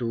2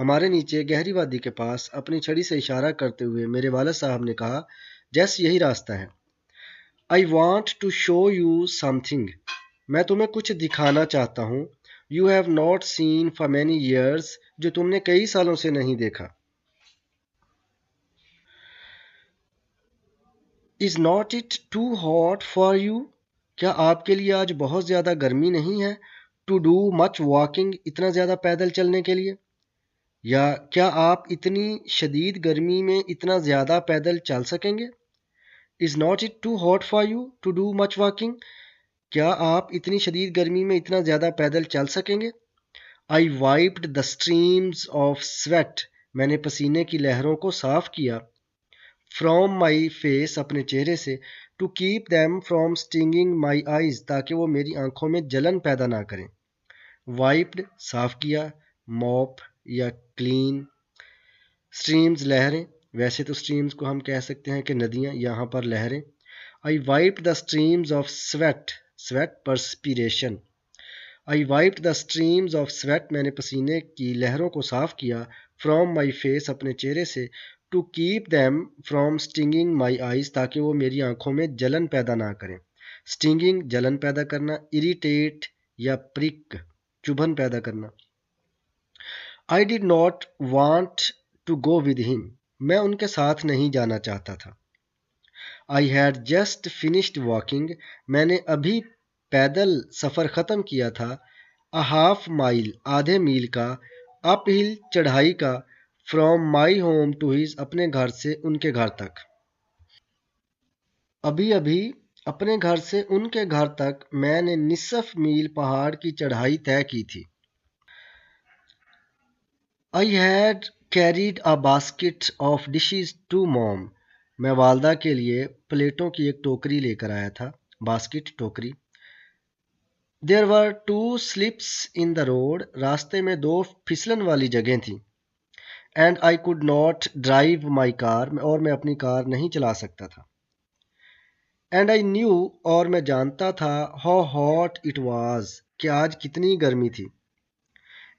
ہمارے نیچے گہری وادی کے پاس اپنی چھڑی سے اشارہ کرتے ہوئے میرے والد صاحب نے کہا، جیس یہی راستہ ہے۔ I want to show you something. میں تمہیں کچھ دکھانا چاہتا ہوں. You have not seen for many years. جو تم نے کئی سالوں سے نہیں دیکھا. Is not it too hot for you? کیا آپ کے لیے آج بہت زیادہ گرمی نہیں ہے؟ To do much walking. اتنا زیادہ پیدل چلنے کے لیے؟ یا کیا آپ اتنی شدید گرمی میں اتنا زیادہ پیدل چل سکیں گے؟ Is not it too hot for you to do much walking? کیا آپ اتنی شدید گرمی میں اتنا زیادہ پیدل چل سکیں گے؟ I wiped the streams of sweat. میں نے پسینے کی لہروں کو صاف کیا. From my face. اپنے چہرے سے. To keep them from stinging my eyes. تاکہ وہ میری آنکھوں میں جلن پیدا نہ کریں. Wiped صاف کیا. Mop یا clean. Streams لہریں. ویسے تو streams کو ہم کہہ سکتے ہیں کہ ندیاں، یہاں پر لہریں. I wiped the streams of sweat. Sweat perspiration. I wiped the streams of sweat. میں نے پسینے کی لہروں کو صاف کیا. From my face. اپنے چہرے سے. To keep them from stinging my eyes. تاکہ وہ میری آنکھوں میں جلن پیدا نہ کریں. Stinging جلن پیدا کرنا. Irritate یا prick چبھن پیدا کرنا. I did not want to go with him. میں ان کے ساتھ نہیں جانا چاہتا تھا. I had just finished walking. میں نے ابھی پیدل سفر ختم کیا تھا. A half mile. آدھے میل کا. Up hill چڑھائی کا. From my home to his. اپنے گھر سے ان کے گھر تک. ابھی ابھی اپنے گھر سے ان کے گھر تک میں نے نصف میل پہاڑ کی چڑھائی طے کی تھی. I had carried a basket of dishes to mom. میں والدہ کے لیے پلیٹوں کی ایک ٹوکری لے کر آیا تھا. باسکٹ ٹوکری. There were 2 slips in the road. راستے میں 2 پھسلن والی جگہیں تھیں. And I could not drive my car. اور میں اپنی کار نہیں چلا سکتا تھا. And I knew. اور میں جانتا تھا. How hot it was. کہ آج کتنی گرمی تھی.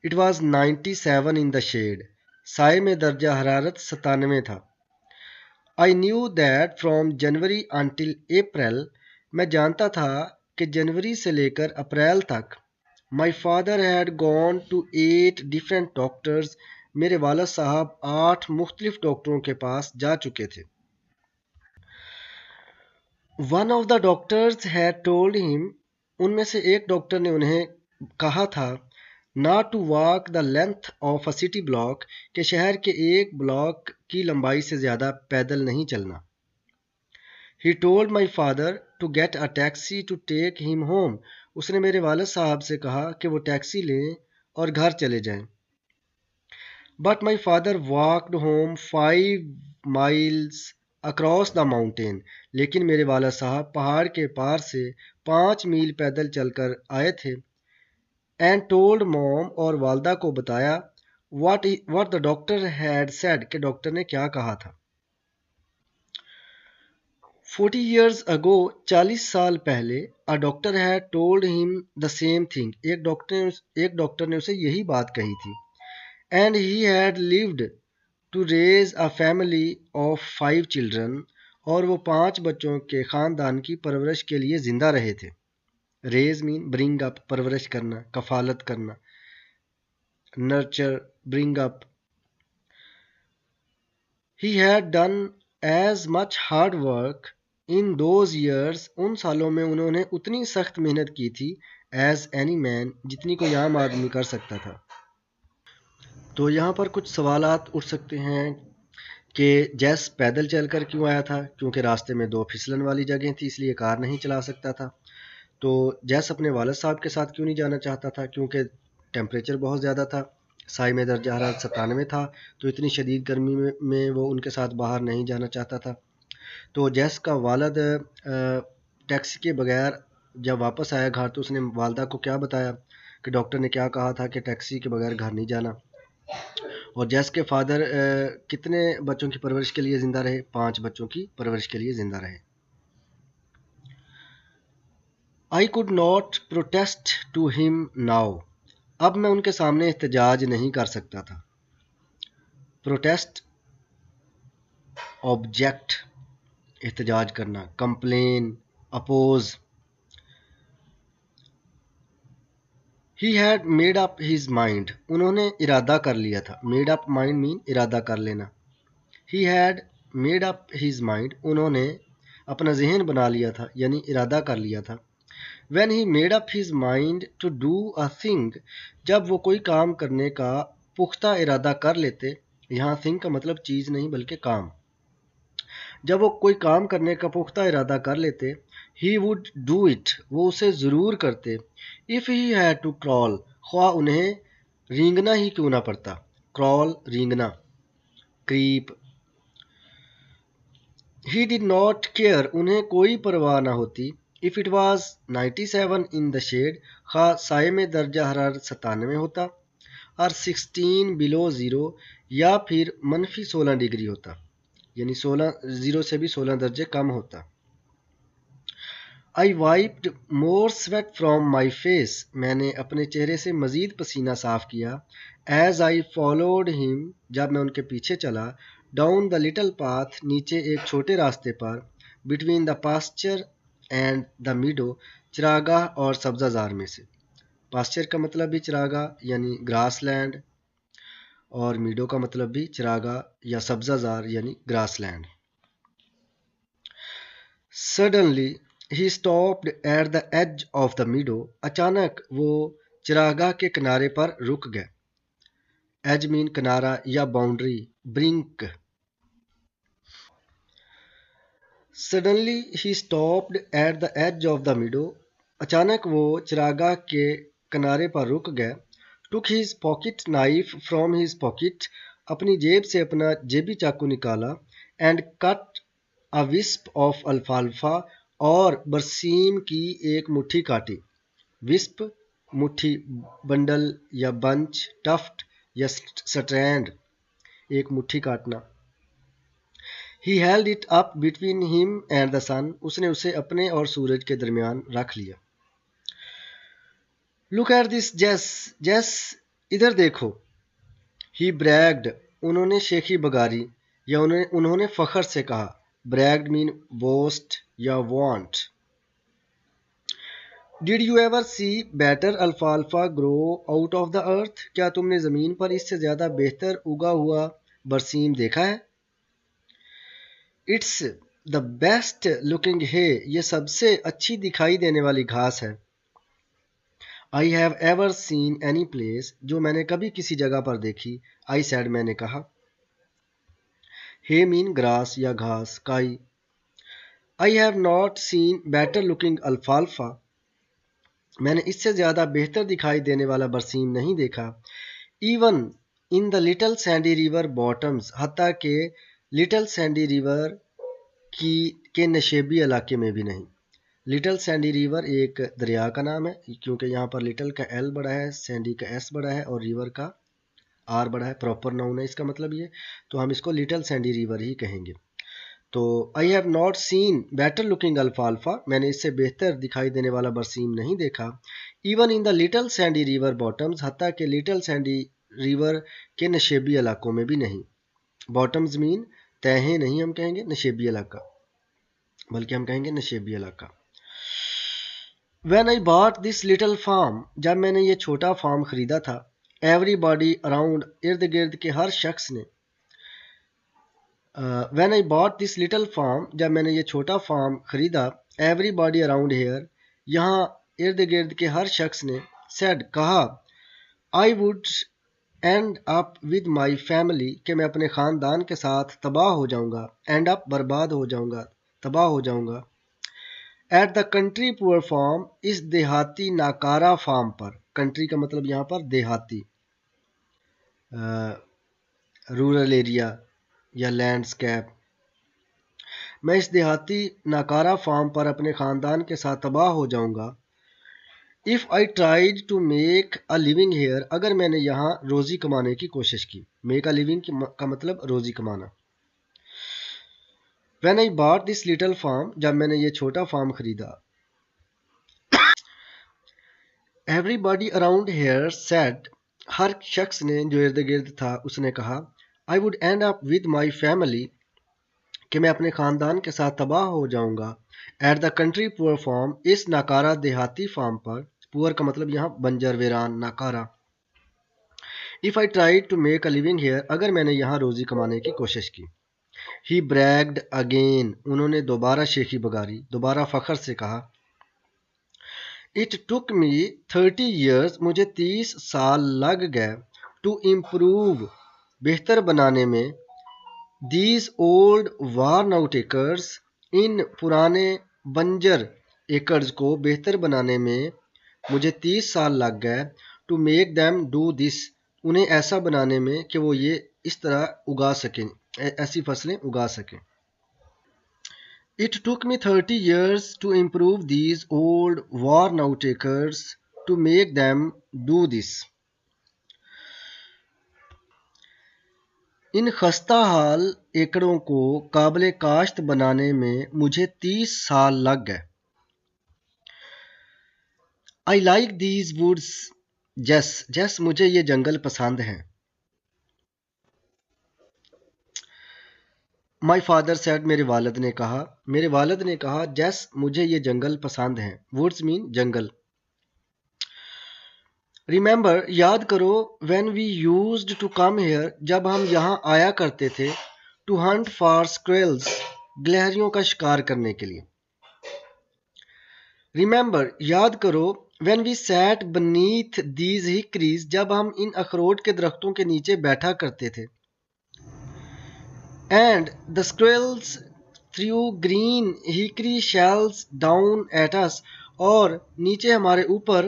It was 97 in the shade. سائے میں درجہ حرارت 97 تھا. I knew that from January until April. میں جانتا تھا کہ جنوری سے لے کر اپریل تک. My father had gone to 8 different doctors. میرے والد صاحب 8 مختلف ڈاکٹروں کے پاس جا چکے تھے. One of the doctors had told him. ان میں سے ایک ڈاکٹر نے انہیں کہا تھا not to walk the length of a city block. کہ شہر کے ایک بلاک کی لمبائی سے زیادہ پیدل نہیں چلنا. He told my father to get a taxi to take him home. اس نے میرے والد صاحب سے کہا کہ وہ ٹیکسی لیں اور گھر چلے جائیں. But my father walked home 5 miles across the mountain. لیکن میرے والد صاحب پہاڑ کے پار سے 5 میل پیدل چل کر آئے تھے. And told mom. اور والدہ کو بتایا what the doctor had said. کہ ڈاکٹر نے کیا کہا تھا. 40 years ago. 40 سال پہلے. A doctor had told him the same thing. ایک ڈاکٹر نے اسے یہی بات کہی تھی. And he had lived to raise a family of 5 children. اور وہ 5 بچوں کے خاندان کی پرورش کے لیے زندہ رہے تھے. Raise mean bring up. پرورش کرنا، کفالت کرنا. Nurture, bring up. He had done as much hard work in those years. ان سالوں میں انہوں نے اتنی سخت محنت کی تھی as any man. جتنی کوئی عام آدمی کر سکتا تھا. تو یہاں پر کچھ سوالات اٹھ سکتے ہیں کہ جیس پیدل چل کر کیوں آیا تھا؟ کیونکہ راستے میں 2 پھسلن والی جگہیں تھی، اس لیے کار نہیں چلا سکتا تھا. تو جیس اپنے والد صاحب کے ساتھ کیوں نہیں جانا چاہتا تھا؟ کیونکہ ٹیمپریچر بہت زیادہ تھا. سائے میں درجہ حرارت 97 تھا. تو اتنی شدید گرمی میں وہ ان کے ساتھ باہر نہیں جانا چاہتا تھا. تو جیس کا والد ٹیکسی کے بغیر جب واپس آیا گھر تو اس نے والدہ کو کیا بتایا کہ ڈاکٹر نے کیا کہا تھا کہ ٹیکسی کے بغیر گھر نہیں جانا. اور جیس کے فادر کتنے بچوں کی پرورش کے لیے زندہ رہے؟ 5 بچوں کی پرورش کے لیے زندہ رہے. I could not protest to him now. اب میں ان کے سامنے احتجاج نہیں کر سکتا تھا. protest, object احتجاج کرنا, complain, oppose. He had made up his mind. انہوں نے ارادہ کر لیا تھا. Made up mind mean ارادہ کر لینا. He had made up his mind. انہوں نے اپنا ذہن بنا لیا تھا یعنی ارادہ کر لیا تھا. When he made up his mind to do a thing, جب وہ کوئی کام کرنے کا پختہ ارادہ کر لیتے, یہاں thing کا مطلب چیز نہیں بلکہ کام. جب وہ کوئی کام کرنے کا پختہ ارادہ کر لیتے, he would do it, وہ اسے ضرور کرتے. if he had to crawl, خواہ انہیں رینگنا ہی کیوں نہ پڑتا. crawl رینگنا, creep. he did not care, انہیں کوئی پرواہ نہ ہوتی. if it was 97 in the shade, خواہ سائے میں درجہ حرارت 97 ہوتا, اور 16 below zero, یا پھر منفی 16 ڈگری ہوتا, یعنی 0 سے بھی 16 درجے کم ہوتا. I wiped more sweat from my face, میں نے اپنے چہرے سے مزید پسینہ صاف کیا. As I followed him, جب میں ان کے پیچھے چلا. Down the little path, نیچے ایک چھوٹے راستے پر. Between the pasture and the meadow, چراگاہ اور سبزہ زار میں سے. pasture کا مطلب بھی چراگاہ یعنی گراس لینڈ, اور میڈو کا مطلب بھی چراگاہ یا سبزہ زار یعنی grassland. Suddenly he stopped at the edge of the meadow, اچانک وہ چراگاہ کے کنارے پر رک گئے. edge mean کنارہ یا boundary, brink. Suddenly he stopped at the edge of the meadow, اچانک وہ چراگاہ کے کنارے پر رک گئے. took his pocket knife from his pocket, اپنی جیب سے اپنا جیبی چاقو نکالا. and cut a wisp of alfalfa, اور برسیم کی ایک مٹھی کاٹی. wisp مٹھی, بنڈل یا بنچ, ٹفٹ یا سٹرینڈ, ایک مٹھی کاٹنا. he held it up between him and the sun, اس نے اسے اپنے اور سورج کے درمیان رکھ لیا. look at this Jess, Jess ادھر دیکھو. he bragged, انہوں نے شیخی بگاری یا انہوں نے فخر سے کہا. bragged mean boast یا want. did you ever see better alfalfa grow out of the earth, کیا تم نے زمین پر اس سے زیادہ بہتر اگا ہوا برسیم دیکھا ہے. it's the best looking hay, یہ سب سے اچھی دکھائی دینے والی گھاس ہے. I have ever seen any place, جو میں نے کبھی کسی جگہ پر دیکھی. I said, میں نے کہا. hay mean grass یا گھاس, کائی. I have not seen better looking alfalfa, میں نے اس سے زیادہ بہتر دکھائی دینے والا برسیم نہیں دیکھا. even in the little sandy river bottoms, حتیٰ کہ little sandy river کے نشیبی علاقے میں بھی نہیں. لٹل سینڈی ریور ایک دریا کا نام ہے, کیونکہ یہاں پر لٹل کا ایل بڑا ہے, سینڈی کا ایس بڑا ہے, اور ریور کا آر بڑا ہے. پراپر ناؤن ہے اس کا مطلب یہ, تو ہم اس کو لٹل سینڈی ریور ہی کہیں گے. تو I have not seen better looking alfalfa, میں نے اس سے بہتر دکھائی دینے والا برسیم نہیں دیکھا. even in the little sandy river bottoms, حتیٰ کہ لٹل سینڈی ریور کے نشیبی علاقوں میں بھی نہیں. bottoms mean تہیں نہیں ہم کہیں گے نشیبی علاقہ, بلکہ ہم کہیں گے نشیبی علاقہ. when I bought this little farm, جب میں نے یہ چھوٹا فارم خریدا تھا. everybody around, ارد گرد کے ہر شخص نے. when I bought this little farm, جب میں نے یہ چھوٹا فارم خریدا. everybody around here, یہاں ارد گرد کے ہر شخص نے. said کہا. I would end up with my family, کہ میں اپنے خاندان کے ساتھ تباہ ہو جاؤں گا. end up برباد ہو جاؤں گا, تباہ ہو جاؤں گا. at the country poor farm, اس دیہاتی ناکارہ فارم پر. کنٹری کا مطلب یہاں پر دیہاتی, رورل ایریا یا لینڈسکیپ. میں اس دیہاتی ناکارہ فارم پر اپنے خاندان کے ساتھ تباہ ہو جاؤں گا. if I tried to make a living here, اگر میں نے یہاں روزی کمانے کی کوشش کی. make a living کا مطلب روزی کمانا. when I bought this little farm, جب میں نے یہ چھوٹا فارم خریدا. everybody around here said, ہر شخص نے جو ارد گرد تھا اس نے کہا. I would end up with my family, کہ میں اپنے خاندان کے ساتھ تباہ ہو جاؤں گا. ایٹ دا کنٹری پور فارم، اس ناکارہ دیہاتی فارم پر. پور کا مطلب یہاں بنجر ویران ناکارہ. If I tried to make a living here، اگر میں نے یہاں روزی کمانے کی کوشش کی. He bragged again، انہوں نے دوبارہ شیخی بگاری، دوبارہ فخر سے کہا. It took me 30 years، مجھے 30 سال لگ گئے. To improve، بہتر بنانے میں. These old worn out acres، ان پرانے بنجر ایکڑز کو بہتر بنانے میں مجھے 30 سال لگ گئے. To make them do this، انہیں ایسا بنانے میں کہ وہ یہ اس طرح اگا سکیں، ایسی فصلیں اگا سکیں. It took me 30 years to improve these old worn out acres to make them do this. ان خستہ حال ایکڑوں کو قابل کاشت بنانے میں مجھے 30 سال لگ گئے. I like these woods، جس مجھے یہ جنگل پسند ہیں. My father said، میرے والد نے کہا. جس مجھے یہ جنگل پسند ہیں. Woods mean جنگل. Remember، یاد کرو. When we used to come here، جب ہم یہاں آیا کرتے تھے. To hunt for squirrels، گلہریوں کا شکار کرنے کے لیے. Remember، یاد کرو. When we sat beneath these hickories، جب ہم ان اخروٹ کے درختوں کے نیچے بیٹھا کرتے تھے. And the squirrels threw green hickory shells down at us، اور نیچے ہمارے اوپر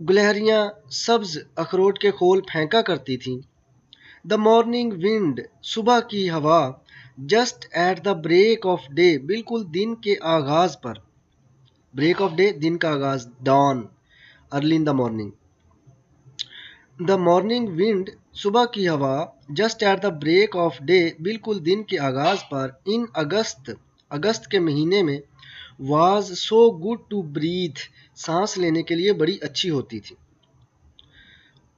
گلہریاں سبز اخروٹ کے خول پھینکا کرتی تھیں. The morning wind، صبح کی ہوا. Just at the break of day، بالکل دن کے آغاز پر. break of day دن کا آغاز. dawn، early in the morning. The morning wind، صبح کی ہوا. Just at the break of day، بالکل دن کے آغاز پر. In اگست کے مہینے میں. Was so good to breathe، سانس لینے کے لیے بڑی اچھی ہوتی تھی.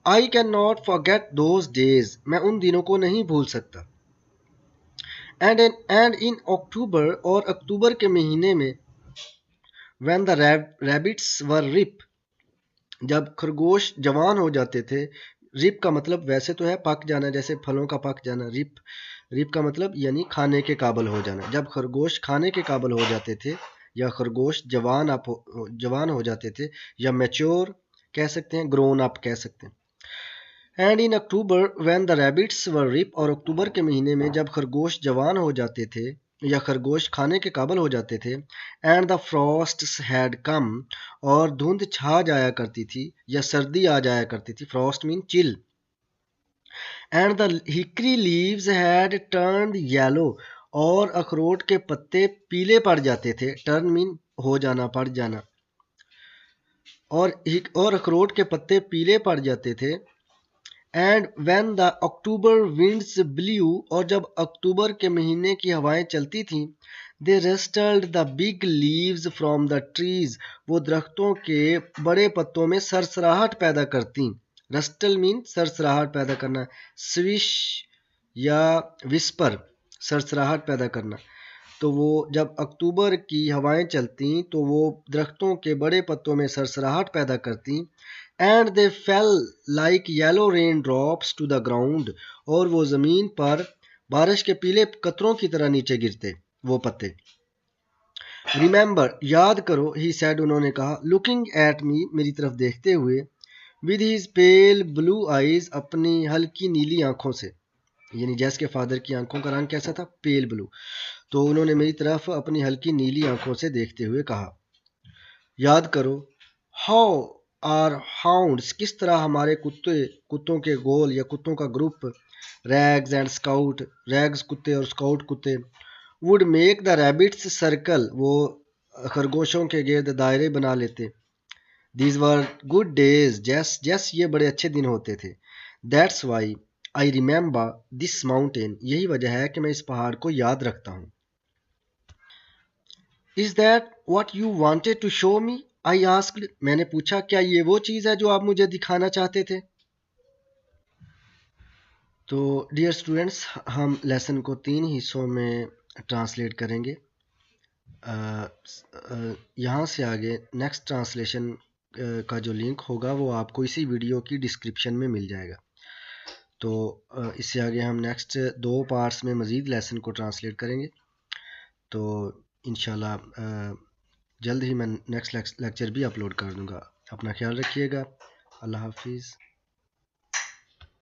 I cannot forget those days، میں ان دنوں کو نہیں بھول سکتا. And in October، اور اکتوبر کے مہینے میں. When the rabbits were ripe، جب خرگوش جوان ہو جاتے تھے. رپ کا مطلب ویسے تو ہے پک جانا، جیسے پھلوں کا پک جانا. رپ کا مطلب یعنی کھانے کے قابل ہو جانا. جب خرگوش کھانے کے قابل ہو جاتے تھے، یا خرگوش جوان ہو جاتے تھے، یا میچور کہہ سکتے ہیں، گرون اپ کہہ سکتے ہیں. And in October when the rabbits were ripe، اور اکتوبر کے مہینے میں جب خرگوش جوان ہو جاتے تھے، یا خرگوش کھانے کے قابل ہو جاتے تھے. And the frosts had come، اور دھند چھا جایا کرتی تھی، یا سردی آ جایا کرتی تھی. frost mean chill. And the hickory leaves had turned yellow، اور اخروٹ کے پتے پیلے پڑ جاتے تھے. turn mean ہو جانا، پڑ جانا. اور اخروٹ کے پتے پیلے پڑ جاتے تھے. And when the October winds blew، اور جب اکتوبر کے مہینے کی ہوائیں چلتی تھیں. they rustled the big leaves from the trees، وہ درختوں کے بڑے پتوں میں سرسراہٹ پیدا کرتیں. rustle mean سرسراہٹ پیدا کرنا. swish یا whisper، سرسراہٹ پیدا کرنا. تو وہ جب اکتوبر کی ہوائیں چلتیں تو وہ درختوں کے بڑے پتوں میں سرسراہٹ پیدا کرتیں. And they fell like yellow rain drops to the ground، اور وہ زمین پر بارش کے پیلے قطروں کی طرح نیچے گرتے وہ پتے. Remember، یاد کرو. He said، انہوں نے کہا. Looking at me، میری طرف دیکھتے ہوئے. With his pale blue eyes، اپنی ہلکی نیلی آنکھوں سے. یعنی جیس کے فادر کی آنکھوں کا رنگ کیسا تھا؟ پیل بلو. تو انہوں نے میری طرف اپنی ہلکی نیلی آنکھوں سے دیکھتے ہوئے کہا. یاد کرو. How are hounds، کس طرح ہمارے کتوں کے گول یا کتوں کا group. rags and scout، rags کتے اور scout کتے. would make the rabbits circle، وہ خرگوشوں کے گرد دائرے بنا لیتے. these were good days، جس یہ بڑے اچھے دن ہوتے تھے. that's why I remember this mountain، یہی وجہ ہے کہ میں اس پہاڑ کو یاد رکھتا ہوں. is that what you wanted to show me؟ I asked، میں نے پوچھا. کیا یہ وہ چیز ہے جو آپ مجھے دکھانا چاہتے تھے؟ تو ڈیئر اسٹوڈنٹس، ہم لیسن کو 3 حصوں میں ٹرانسلیٹ کریں گے. یہاں سے آگے نیکسٹ ٹرانسلیشن کا جو لنک ہوگا وہ آپ کو اسی ویڈیو کی ڈسکرپشن میں مل جائے گا. تو اس سے آگے ہم نیکسٹ 2 پارٹس میں مزید لیسن کو ٹرانسلیٹ کریں گے. تو انشاءاللہ جلد ہی میں نیکسٹ لیکچر بھی اپلوڈ کر دوں گا. اپنا خیال رکھیے گا. اللہ حافظ.